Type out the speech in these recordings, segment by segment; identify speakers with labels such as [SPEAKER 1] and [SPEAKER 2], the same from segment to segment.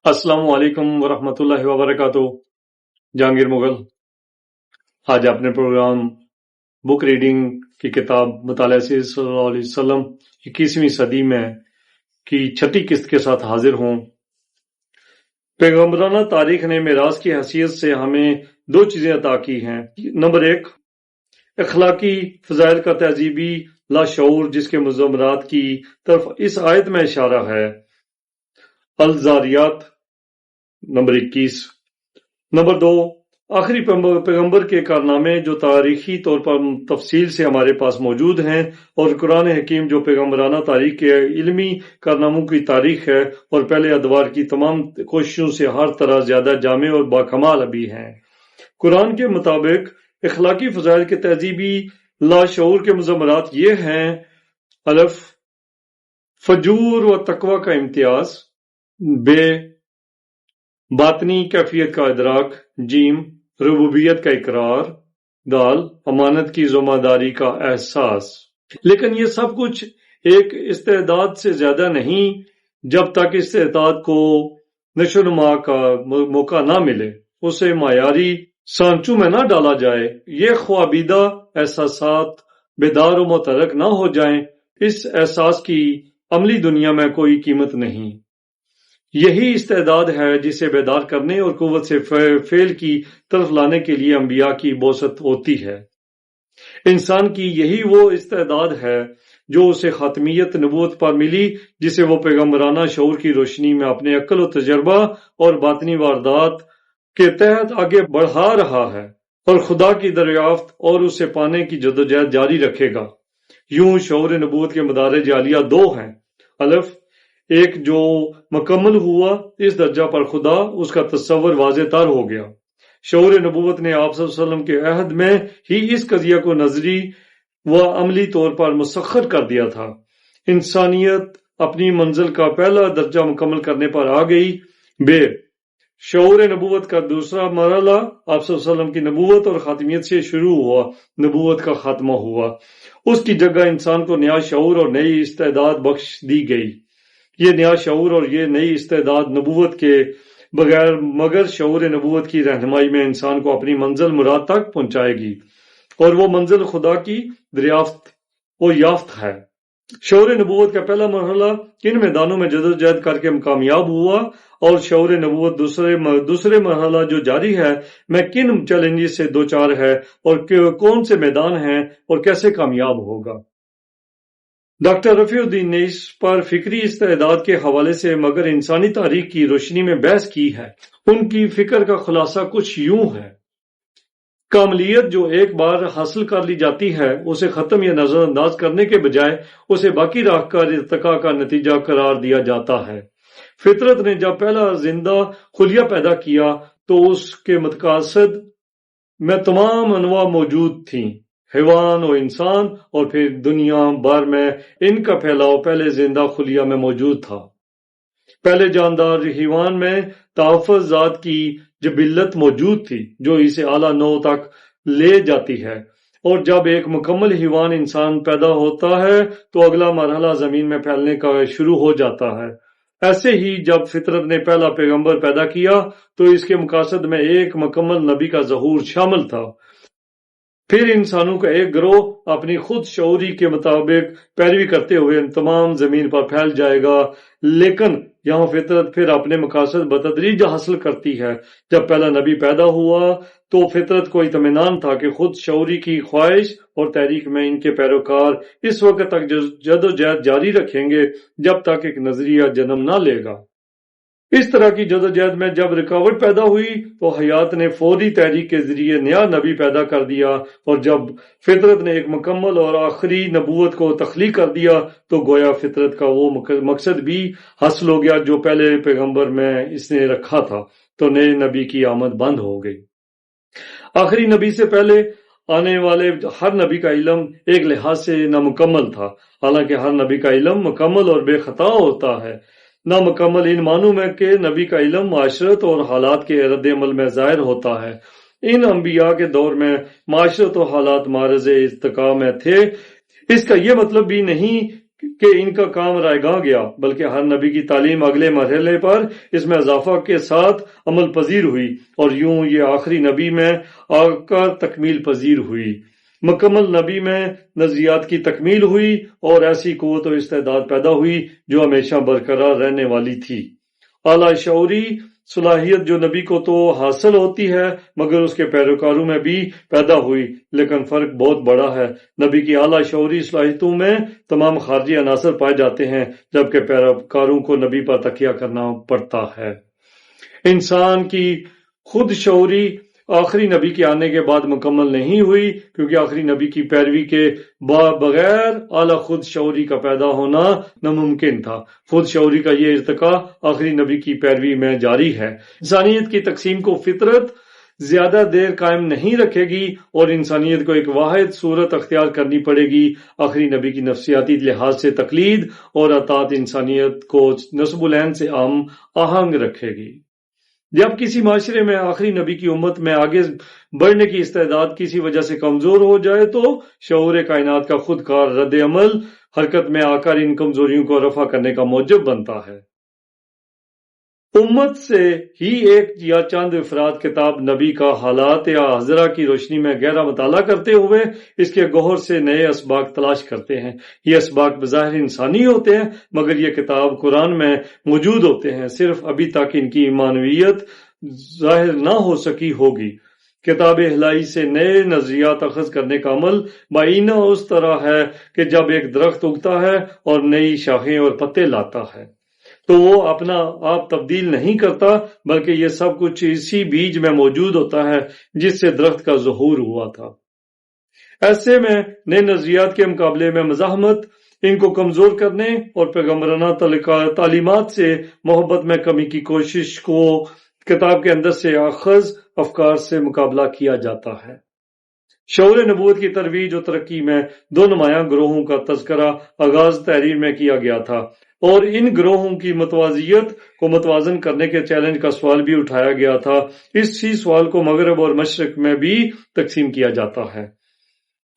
[SPEAKER 1] السلام علیکم ورحمۃ اللہ وبرکاتہ۔ جہانگیر مغل آج اپنے پروگرام بک ریڈنگ کی کتاب مطالعہ سیرت صلی اللہ علیہ وسلم 21ویں صدی میں کی 6ٹھی قسط کے ساتھ حاضر ہوں۔ پیغمبرانہ تاریخ نے میراث کی حیثیت سے ہمیں 2 چیزیں عطا کی ہیں۔ نمبر 1، اخلاقی فضائل کا تہذیبی لاشعور جس کے مضمرات کی طرف اس آیت میں اشارہ ہے، الزاریات نمبر 21۔ نمبر 2، آخری پیغمبر کے کارنامے جو تاریخی طور پر تفصیل سے ہمارے پاس موجود ہیں، اور قرآن حکیم جو پیغمبرانہ تاریخ کے علمی کارناموں کی تاریخ ہے اور پہلے ادوار کی تمام کوششوں سے ہر طرح زیادہ جامع اور باکمال بھی ہیں۔ قرآن کے مطابق اخلاقی فضائل کے تہذیبی لاشعور کے مضمرات یہ ہیں: الف، فجور و تقوی کا امتیاز، بے، باطنی کیفیت کا ادراک، جیم، ربوبیت کا اقرار، دال، امانت کی ذمہ داری کا احساس۔ لیکن یہ سب کچھ ایک استعداد سے زیادہ نہیں جب تک استعداد کو نشو و نما کا موقع نہ ملے، اسے معیاری سانچوں میں نہ ڈالا جائے، یہ خوابیدہ احساسات بیدار و متحرک نہ ہو جائیں، اس احساس کی عملی دنیا میں کوئی قیمت نہیں۔ یہی استعداد ہے جسے بیدار کرنے اور قوت سے فعل کی طرف لانے کے لیے انبیاء کی بعثت ہوتی ہے۔ انسان کی یہی وہ استعداد ہے جو اسے خاتمیت نبوت پر ملی، جسے وہ پیغمبرانہ شعور کی روشنی میں اپنے عقل و تجربہ اور باطنی واردات کے تحت آگے بڑھا رہا ہے، اور خدا کی دریافت اور اسے پانے کی جدوجہد جاری رکھے گا۔ یوں شعور نبوت کے مدارج عالیہ 2 ہیں۔ الف، ایک جو مکمل ہوا، اس درجہ پر خدا اس کا تصور واضح تر ہو گیا۔ شعور نبوت نے آپ صلی اللہ علیہ وسلم کے عہد میں ہی اس قضیہ کو نظری و عملی طور پر مسخر کر دیا تھا۔ انسانیت اپنی منزل کا پہلا درجہ مکمل کرنے پر آ گئی۔ بے، شعور نبوت کا دوسرا مرحلہ آپ صلی اللہ علیہ وسلم کی نبوت اور خاتمیت سے شروع ہوا، نبوت کا خاتمہ ہوا۔ اس کی جگہ انسان کو نیا شعور اور نئی استعداد بخش دی گئی۔ یہ نیا شعور اور یہ نئی استعداد نبوت کے بغیر مگر شعور نبوت کی رہنمائی میں انسان کو اپنی منزل مراد تک پہنچائے گی، اور وہ منزل خدا کی دریافت و یافت ہے۔ شعور نبوت کا پہلا مرحلہ کن میدانوں میں جدوجہد کر کے کامیاب ہوا، اور شعور نبوت دوسرے مرحلہ جو جاری ہے میں کن چیلنجز سے دوچار ہے، اور کون سے میدان ہیں اور کیسے کامیاب ہوگا۔ ڈاکٹر رفیع الدین نے اس پر فکری استعداد کے حوالے سے مگر انسانی تاریخ کی روشنی میں بحث کی ہے۔ ان کی فکر کا خلاصہ کچھ یوں ہے: کاملیت جو ایک بار حاصل کر لی جاتی ہے، اسے ختم یا نظر انداز کرنے کے بجائے اسے باقی رکھ کر ارتقاء کا نتیجہ قرار دیا جاتا ہے۔ فطرت نے جب پہلا زندہ خلیہ پیدا کیا تو اس کے مقاصد میں تمام انواع موجود تھیں، حیوان و انسان، اور پھر دنیا بھر میں ان کا پھیلاؤ پہلے زندہ خلیہ میں موجود تھا۔ پہلے جاندار حیوان میں تحفظ ذات کی جبلت موجود تھی جو اسے اعلیٰ نوع تک لے جاتی ہے، اور جب ایک مکمل حیوان انسان پیدا ہوتا ہے تو اگلا مرحلہ زمین میں پھیلنے کا شروع ہو جاتا ہے۔ ایسے ہی جب فطرت نے پہلا پیغمبر پیدا کیا تو اس کے مقاصد میں ایک مکمل نبی کا ظہور شامل تھا۔ پھر انسانوں کا ایک گروہ اپنی خود شعوری کے مطابق پیروی کرتے ہوئے تمام زمین پر پھیل جائے گا، لیکن یہاں فطرت پھر اپنے مقاصد بتدریج حاصل کرتی ہے۔ جب پہلا نبی پیدا ہوا تو فطرت کو اطمینان تھا کہ خود شعوری کی خواہش اور تحریک میں ان کے پیروکار اس وقت تک جدوجہد جاری رکھیں گے جب تک ایک نظریہ جنم نہ لے گا۔ اس طرح کی جدوجہد میں جب رکاوٹ پیدا ہوئی تو حیات نے فوری تحریک کے ذریعے نیا نبی پیدا کر دیا، اور جب فطرت نے ایک مکمل اور آخری نبوت کو تخلیق کر دیا تو گویا فطرت کا وہ مقصد بھی حاصل ہو گیا جو پہلے پیغمبر میں اس نے رکھا تھا، تو نئے نبی کی آمد بند ہو گئی۔ آخری نبی سے پہلے آنے والے ہر نبی کا علم ایک لحاظ سے نامکمل تھا، حالانکہ ہر نبی کا علم مکمل اور بے خطا ہوتا ہے۔ نامکمل ان معنوں میں کہ نبی کا علم معاشرت اور حالات کے رد عمل میں ظاہر ہوتا ہے۔ ان انبیاء کے دور میں معاشرت و حالات معرض ارتقاء میں تھے۔ اس کا یہ مطلب بھی نہیں کہ ان کا کام رائگاں گیا، بلکہ ہر نبی کی تعلیم اگلے مرحلے پر اس میں اضافہ کے ساتھ عمل پذیر ہوئی، اور یوں یہ آخری نبی میں آ کر تکمیل پذیر ہوئی۔ مکمل نبی میں نظریات کی تکمیل ہوئی اور ایسی قوت و استعداد پیدا ہوئی جو ہمیشہ برقرار رہنے والی تھی۔ اعلیٰ شعوری صلاحیت جو نبی کو تو حاصل ہوتی ہے مگر اس کے پیروکاروں میں بھی پیدا ہوئی، لیکن فرق بہت بڑا ہے۔ نبی کی اعلیٰ شعوری صلاحیتوں میں تمام خارجی عناصر پائے جاتے ہیں، جبکہ پیروکاروں کو نبی پر تکیہ کرنا پڑتا ہے۔ انسان کی خود شعوری آخری نبی کے آنے کے بعد مکمل نہیں ہوئی، کیونکہ آخری نبی کی پیروی کے بغیر اعلیٰ خود شعوری کا پیدا ہونا ناممکن تھا۔ خود شعوری کا یہ ارتقاء آخری نبی کی پیروی میں جاری ہے۔ انسانیت کی تقسیم کو فطرت زیادہ دیر قائم نہیں رکھے گی اور انسانیت کو ایک واحد صورت اختیار کرنی پڑے گی۔ آخری نبی کی نفسیاتی لحاظ سے تقلید اور اطاعت انسانیت کو نسب العین سے ہم آہنگ رکھے گی۔ جب کسی معاشرے میں آخری نبی کی امت میں آگے بڑھنے کی استعداد کسی وجہ سے کمزور ہو جائے تو شعور کائنات کا خود کار رد عمل حرکت میں آ کر ان کمزوریوں کو رفع کرنے کا موجب بنتا ہے۔ امت سے ہی ایک یا چند افراد کتاب نبی کا حالات یا حضرہ کی روشنی میں گہرا مطالعہ کرتے ہوئے اس کے گوہر سے نئے اسباق تلاش کرتے ہیں۔ یہ اسباق بظاہر انسانی ہوتے ہیں مگر یہ کتاب قرآن میں موجود ہوتے ہیں، صرف ابھی تک ان کی معنویت ظاہر نہ ہو سکی ہوگی۔ کتاب الہی سے نئے نظریات اخذ کرنے کا عمل بعینہ اس طرح ہے کہ جب ایک درخت اگتا ہے اور نئی شاخیں اور پتے لاتا ہے تو وہ اپنا آپ تبدیل نہیں کرتا، بلکہ یہ سب کچھ اسی بیج میں موجود ہوتا ہے جس سے درخت کا ظہور ہوا تھا۔ ایسے میں نئے نظریات کے مقابلے میں مزاحمت، ان کو کمزور کرنے اور پیغمبرانہ تعلیمات سے محبت میں کمی کی کوشش کو کتاب کے اندر سے اخذ افکار سے مقابلہ کیا جاتا ہے۔ شعور نبوت کی ترویج و ترقی میں دو نمایاں گروہوں کا تذکرہ آغاز تحریر میں کیا گیا تھا، اور ان گروہوں کی متوازیت کو متوازن کرنے کے چیلنج کا سوال بھی اٹھایا گیا تھا۔ اسی سوال کو مغرب اور مشرق میں بھی تقسیم کیا جاتا ہے۔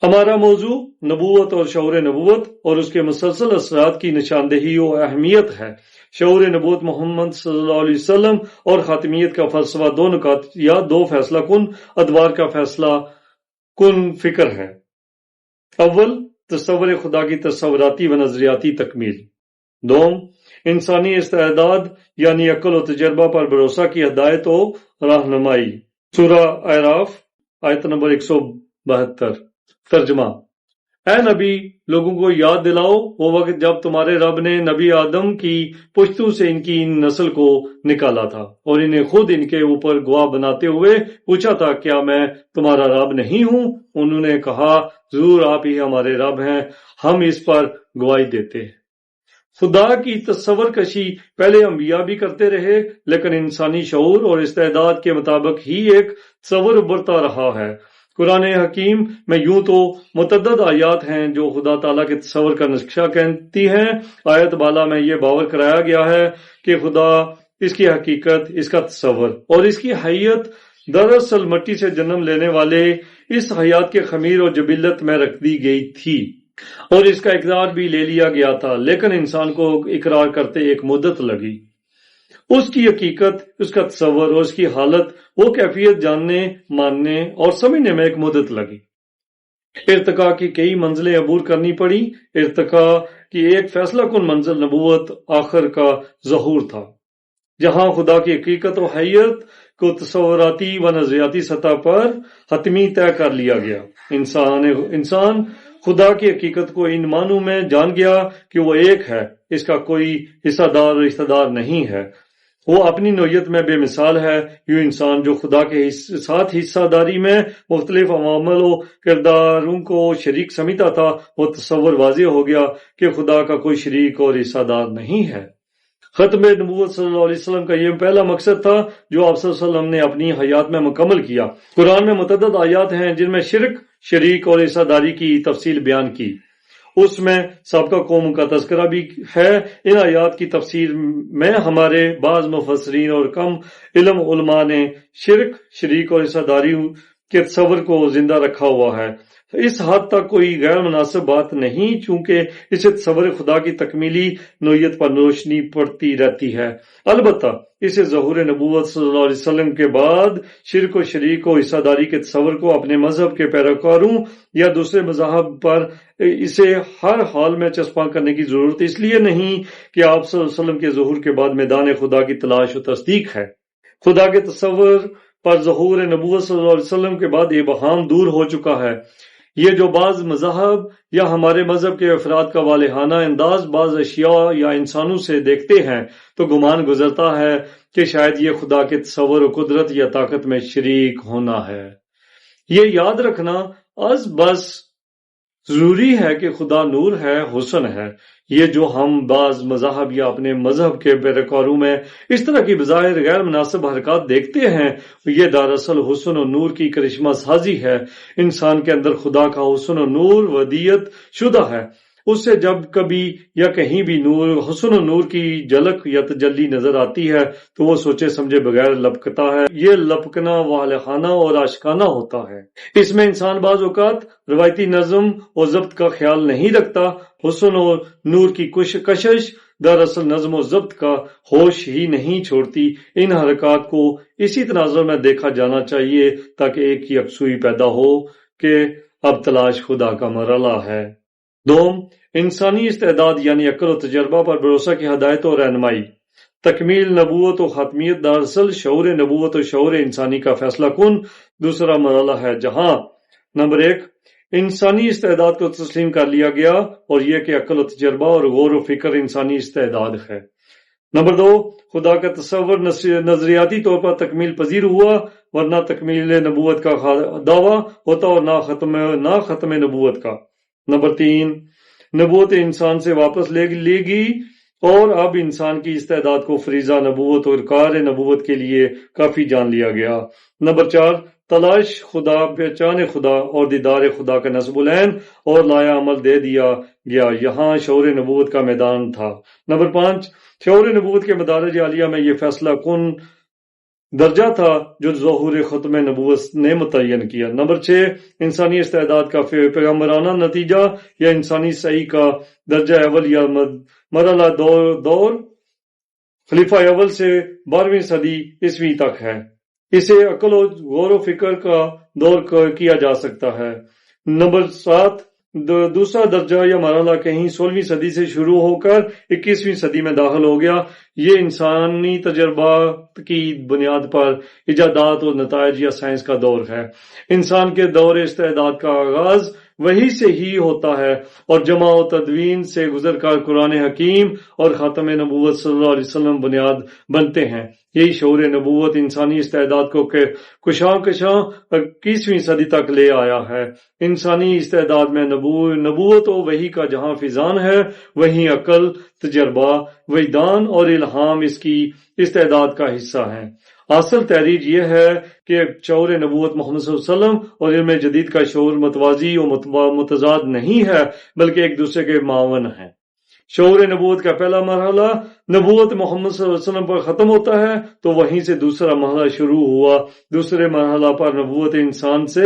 [SPEAKER 1] ہمارا موضوع نبوت اور شعور نبوت اور اس کے مسلسل اثرات کی نشاندہی و اہمیت ہے۔ شعور نبوت محمد صلی اللہ علیہ وسلم اور خاتمیت کا فلسفہ دو نکات یا دو فیصلہ کن ادوار کا فیصلہ کن فکر ہے۔ اول، تصور خدا کی تصوراتی و نظریاتی تکمیل۔ دوم، انسانی استعداد یعنی عقل و تجربہ پر بھروسہ کی ہدایت و رہنمائی۔ سورہ اعراف آیت نمبر 172۔ ترجمہ: اے نبی، لوگوں کو یاد دلاؤ وہ وقت جب تمہارے رب نے نبی آدم کی پشتوں سے ان کی نسل کو نکالا تھا اور انہیں خود ان کے اوپر گواہ بناتے ہوئے پوچھا تھا، کیا میں تمہارا رب نہیں ہوں؟ انہوں نے کہا، ضرور آپ ہی ہمارے رب ہیں، ہم اس پر گواہی دیتے ہیں۔ خدا کی تصور کشی پہلے انبیاء بھی کرتے رہے، لیکن انسانی شعور اور استعداد کے مطابق ہی ایک تصور ابھرتا رہا ہے۔ قرآن حکیم میں یوں تو متعدد آیات ہیں جو خدا تعالیٰ کے تصور کا نقشہ کہتی ہیں۔ آیت بالا میں یہ باور کرایا گیا ہے کہ خدا، اس کی حقیقت، اس کا تصور اور اس کی حیت دراصل مٹی سے جنم لینے والے اس حیات کے خمیر اور جبلت میں رکھ دی گئی تھی، اور اس کا اقرار بھی لے لیا گیا تھا، لیکن انسان کو اقرار کرتے ایک مدت لگی۔ اس کی حقیقت، اس کا تصور اور اس کی حالت، وہ کیفیت جاننے، ماننے اور سمجھنے میں ایک مدت لگی۔ ارتقاء کی کئی منزلیں عبور کرنی پڑی۔ ارتقاء کی ایک فیصلہ کن منزل نبوت آخر کا ظہور تھا، جہاں خدا کی حقیقت و حیت کو تصوراتی و نظریاتی سطح پر حتمی طے کر لیا گیا۔ انسان خدا کی حقیقت کو ان معنوں میں جان گیا کہ وہ ایک ہے، اس کا کوئی حصہ دار اور رشتہ دار نہیں ہے، وہ اپنی نوعیت میں بے مثال ہے۔ یوں انسان جو خدا کے ساتھ حصہ داری میں مختلف عوامل و کرداروں کو شریک سمجھتا تھا، وہ تصور واضح ہو گیا کہ خدا کا کوئی شریک اور حصہ دار نہیں ہے۔ ختم نبوت صلی اللہ علیہ وسلم کا یہ پہلا مقصد تھا جو آپ صلی اللہ علیہ وسلم نے اپنی حیات میں مکمل کیا۔ قرآن میں متعدد آیات ہیں جن میں شرک، شریک اور حصہ داری کی تفصیل بیان کی۔ اس میں سابقہ قوم کا تذکرہ بھی ہے۔ ان آیات کی تفسیر میں ہمارے بعض مفسرین اور کم علم علماء نے شرک، شریک اور حصہ داری کے تصور کو زندہ رکھا ہوا ہے۔ اس حد تک کوئی غیر مناسب بات نہیں، چونکہ اسے تصور خدا کی تکمیلی نوعیت پر روشنی پڑتی رہتی ہے۔ البتہ اسے ظہور نبوت صلی اللہ علیہ وسلم کے بعد شرک و شریک و حصہ داری کے تصور کو اپنے مذہب کے پیروکاروں یا دوسرے مذاہب پر اسے ہر حال میں چسپاں کرنے کی ضرورت اس لیے نہیں کہ آپ صلی اللہ علیہ وسلم کے ظہور کے بعد میدان خدا کی تلاش و تصدیق ہے۔ خدا کے تصور پر ظہور نبوت صلی اللہ علیہ وسلم کے بعد ابہام دور ہو چکا ہے۔ یہ جو بعض مذاہب یا ہمارے مذہب کے افراد کا والہانہ انداز بعض اشیاء یا انسانوں سے دیکھتے ہیں تو گمان گزرتا ہے کہ شاید یہ خدا کے تصور و قدرت یا طاقت میں شریک ہونا ہے۔ یہ یاد رکھنا از بس ضروری ہے کہ خدا نور ہے، حسن ہے۔ یہ جو ہم بعض مذاہب یا اپنے مذہب کے پیروکاروں میں اس طرح کی بظاہر غیر مناسب حرکات دیکھتے ہیں، یہ دراصل حسن و نور کی کرشمہ سازی ہے۔ انسان کے اندر خدا کا حسن و نور ودیعت شدہ ہے۔ اس سے جب کبھی یا کہیں بھی حسن و نور کی جھلک یا تجلی نظر آتی ہے تو وہ سوچے سمجھے بغیر لپکتا ہے۔ یہ لپکنا والہانہ اور عاشقانہ ہوتا ہے۔ اس میں انسان بعض اوقات روایتی نظم و ضبط کا خیال نہیں رکھتا۔ حسن و نور کی کشش دراصل نظم و ضبط کا ہوش ہی نہیں چھوڑتی۔ ان حرکات کو اسی تناظر میں دیکھا جانا چاہیے تاکہ ایک یکسوئی پیدا ہو کہ اب تلاش خدا کا مرحلہ ہے۔ دوم، انسانی استعداد یعنی عقل و تجربہ پر بھروسہ کی ہدایت و رہنمائی۔ تکمیل نبوت و خاتمیت دراصل شعور نبوت و شعور انسانی کا فیصلہ کن دوسرا مرحلہ ہے، جہاں نمبر 1 انسانی استعداد کو تسلیم کر لیا گیا اور یہ کہ عقل و تجربہ اور غور و فکر انسانی استعداد ہے۔ نمبر 2 خدا کا تصور نظریاتی طور پر تکمیل پذیر ہوا، ورنہ تکمیل نبوت کا دعویٰ ہوتا اور نہ ختم نبوت کا۔ نمبر 3 نبوت انسان سے واپس لے گی اور اب انسان کی استعداد کو فریضہ نبوت اور کار نبوت کے لیے کافی جان لیا گیا۔ نمبر 4 تلاش خدا، پہچان خدا اور دیدار خدا کا نصب العین اور لایا عمل دے دیا گیا، یہاں شعور نبوت کا میدان تھا۔ نمبر 5 شعور نبوت کے مدارج عالیہ میں یہ فیصلہ کن درجہ تھا جو ظہور ختم نبوت نے متعین کیا۔ نمبر 6 انسانی استعداد کا پیغمبرانہ نتیجہ یا انسانی سعی کا درجہ اول یا مرحلہ دور خلیفہ اول سے 12ویں صدی عیسوی تک ہے۔ اسے عقل و غور و فکر کا دور کیا جا سکتا ہے۔ نمبر 7 دوسرا درجہ یا مرحلہ کہیں 16ویں صدی سے شروع ہو کر 21ویں صدی میں داخل ہو گیا۔ یہ انسانی تجربات کی بنیاد پر ایجادات اور نتائج یا سائنس کا دور ہے۔ انسان کے دور استعداد کا آغاز وہی سے ہی ہوتا ہے اور جمع و تدوین سے گزر کر قرآن حکیم اور خاتم نبوت صلی اللہ علیہ وسلم بنیاد بنتے ہیں۔ یہی شعور نبوت انسانی استعداد کو کشاں 21ویں صدی تک لے آیا ہے۔ انسانی استعداد میں نبوت و وحی کا جہاں فیضان ہے، وہیں عقل، تجربہ، وجدان اور الہام اس کی استعداد کا حصہ ہیں۔ اصل تحریر یہ ہے کہ شعور نبوت محمد صلی اللہ علیہ وسلم اور علم جدید کا شعور متوازی و متضاد نہیں ہے بلکہ ایک دوسرے کے معاون ہیں۔ شعور نبوت کا پہلا مرحلہ نبوت محمد صلی اللہ علیہ وسلم پر ختم ہوتا ہے تو وہیں سے دوسرا مرحلہ شروع ہوا۔ دوسرے مرحلہ پر نبوت انسان سے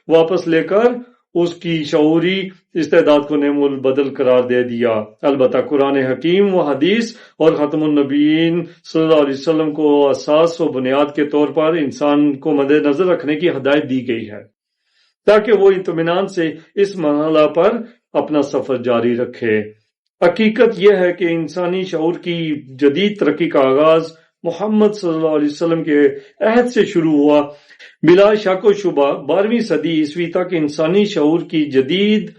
[SPEAKER 1] واپس لے کر اس کی شعوری استعداد کو نعم البدل قرار دے دیا۔ البتہ قرآن حکیم و حدیث اور ختم النبیین صلی اللہ علیہ وسلم کو اساس و بنیاد کے طور پر انسان کو مد نظر رکھنے کی ہدایت دی گئی ہے تاکہ وہ اطمینان سے اس مرحلہ پر اپنا سفر جاری رکھے۔ حقیقت یہ ہے کہ انسانی شعور کی جدید ترقی کا آغاز محمد صلی اللہ علیہ وسلم کے عہد سے شروع ہوا۔ بلا شک و شبہ 12ویں صدی عیسوی تک انسانی شعور کی جدید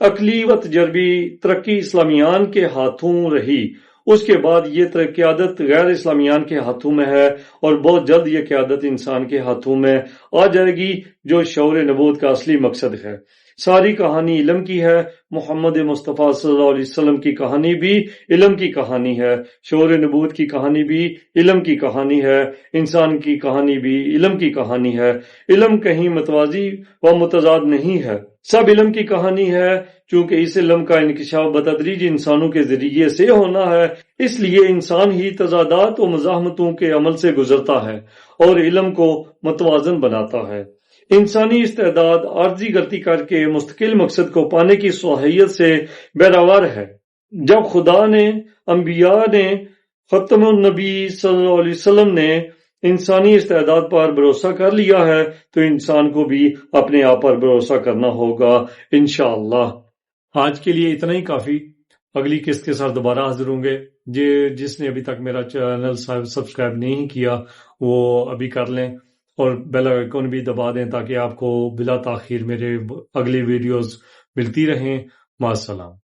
[SPEAKER 1] عقلی و تجربی ترقی اسلامیان کے ہاتھوں رہی۔ اس کے بعد یہ قیادت غیر اسلامیان کے ہاتھوں میں ہے اور بہت جلد یہ قیادت انسان کے ہاتھوں میں آ جائے گی جو شعور نبوت کا اصلی مقصد ہے۔ ساری کہانی علم کی ہے۔ محمد مصطفیٰ صلی اللہ علیہ وسلم کی کہانی بھی علم کی کہانی ہے، شعور نبوت کی کہانی بھی علم کی کہانی ہے، انسان کی کہانی بھی علم کی کہانی ہے۔ علم کہیں متوازی و متضاد نہیں ہے، سب علم کی کہانی ہے۔ چونکہ اس علم کا انکشاف بتدریج انسانوں کے ذریعے سے ہونا ہے، اس لیے انسان ہی تضادات و مزاحمتوں کے عمل سے گزرتا ہے اور علم کو متوازن بناتا ہے۔ انسانی استعداد عارضی غلطی کر کے مستقل مقصد کو پانے کی صلاحیت سے بیراور ہے۔ جب خدا نے، انبیاء نے، ختم النبی صلی اللہ علیہ وسلم نے انسانی استعداد پر بھروسہ کر لیا ہے تو انسان کو بھی اپنے آپ پر بھروسہ کرنا ہوگا انشاءاللہ۔ آج کے لیے اتنا ہی کافی۔ اگلی قسط کے ساتھ دوبارہ حاضر ہوں گے۔ جس نے ابھی تک میرا چینل سبسکرائب نہیں کیا وہ ابھی کر لیں اور بیل آئیکن بھی دبا دیں تاکہ آپ کو بلا تاخیر میرے اگلی ویڈیوز ملتی رہیں۔ مع السلام۔